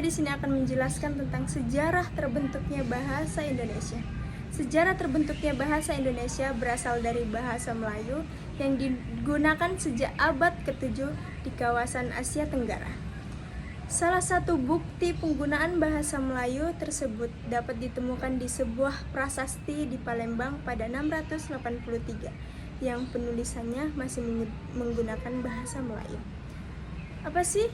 Saya di sini akan menjelaskan tentang sejarah terbentuknya bahasa Indonesia. Sejarah terbentuknya bahasa Indonesia berasal dari bahasa Melayu yang digunakan sejak abad ke-7 di kawasan Asia Tenggara. Salah satu bukti penggunaan bahasa Melayu tersebut dapat ditemukan di sebuah prasasti di Palembang pada 683 yang penulisannya masih menggunakan bahasa Melayu. Apa sih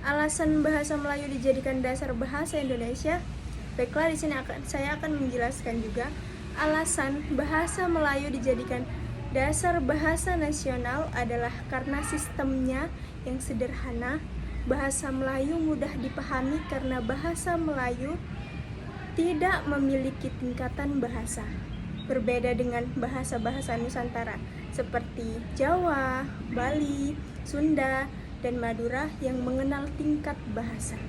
alasan bahasa Melayu dijadikan dasar bahasa Indonesia? Baiklah, di sini saya akan menjelaskan juga alasan bahasa Melayu dijadikan dasar bahasa nasional adalah karena sistemnya yang sederhana. Bahasa Melayu mudah dipahami karena bahasa Melayu tidak memiliki tingkatan bahasa. Berbeda dengan bahasa-bahasa Nusantara seperti Jawa, Bali, Sunda, dan Madura yang mengenal tingkat bahasa.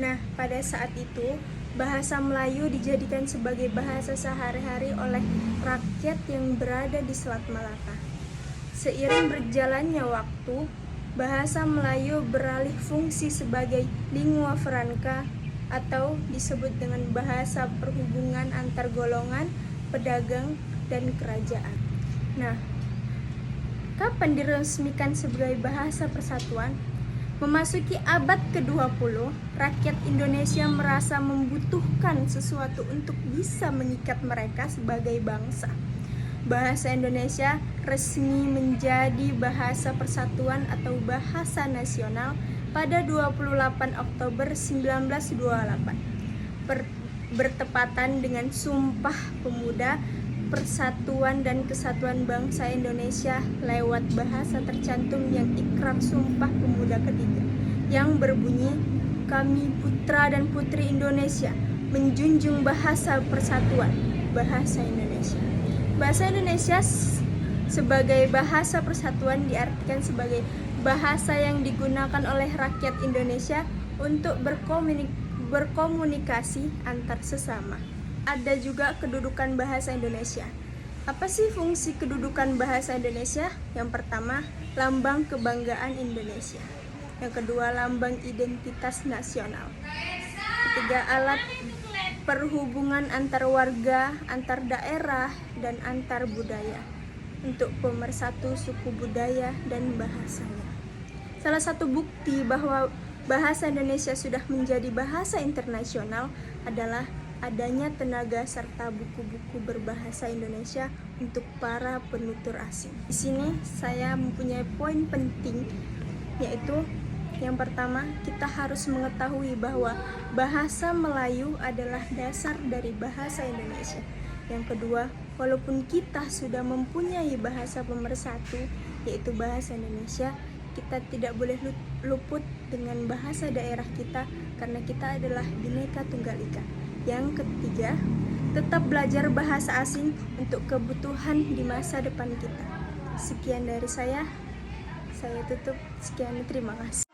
Nah, pada saat itu, bahasa Melayu dijadikan sebagai bahasa sehari-hari oleh rakyat yang berada di Selat Malaka. Seiring berjalannya waktu, bahasa Melayu beralih fungsi sebagai lingua franca atau disebut dengan bahasa perhubungan antar golongan, pedagang, dan kerajaan. Nah, kapan diresmikan sebagai bahasa persatuan? Memasuki abad ke-20, rakyat Indonesia merasa membutuhkan sesuatu untuk bisa mengikat mereka sebagai bangsa. Bahasa Indonesia resmi menjadi bahasa persatuan atau bahasa nasional pada 28 Oktober 1928, bertepatan dengan Sumpah Pemuda Persatuan dan Kesatuan Bangsa Indonesia lewat bahasa tercantum yang Ikrar Sumpah Pemuda ketiga yang berbunyi, "Kami putra dan putri Indonesia menjunjung bahasa persatuan, bahasa Indonesia." Bahasa Indonesia sebagai bahasa persatuan diartikan sebagai bahasa yang digunakan oleh rakyat Indonesia untuk berkomunikasi antar sesama. Ada juga kedudukan bahasa Indonesia. Apa sih fungsi kedudukan bahasa Indonesia? Yang pertama, lambang kebanggaan Indonesia. Yang kedua, lambang identitas nasional. Ketiga, alat perhubungan antar warga, antar daerah, dan antar budaya untuk pemersatu suku budaya dan bahasanya. Salah satu bukti bahwa bahasa Indonesia sudah menjadi bahasa internasional adalah adanya tenaga serta buku-buku berbahasa Indonesia untuk para penutur asing. Di sini saya mempunyai poin penting, yaitu yang pertama, kita harus mengetahui bahwa bahasa Melayu adalah dasar dari bahasa Indonesia. Yang kedua, walaupun kita sudah mempunyai bahasa pemersatu, yaitu bahasa Indonesia, kita tidak boleh luput dengan bahasa daerah kita karena kita adalah Bhinneka Tunggal Ika. Yang ketiga, tetap belajar bahasa asing untuk kebutuhan di masa depan kita. Sekian dari saya tutup. Sekian, terima kasih.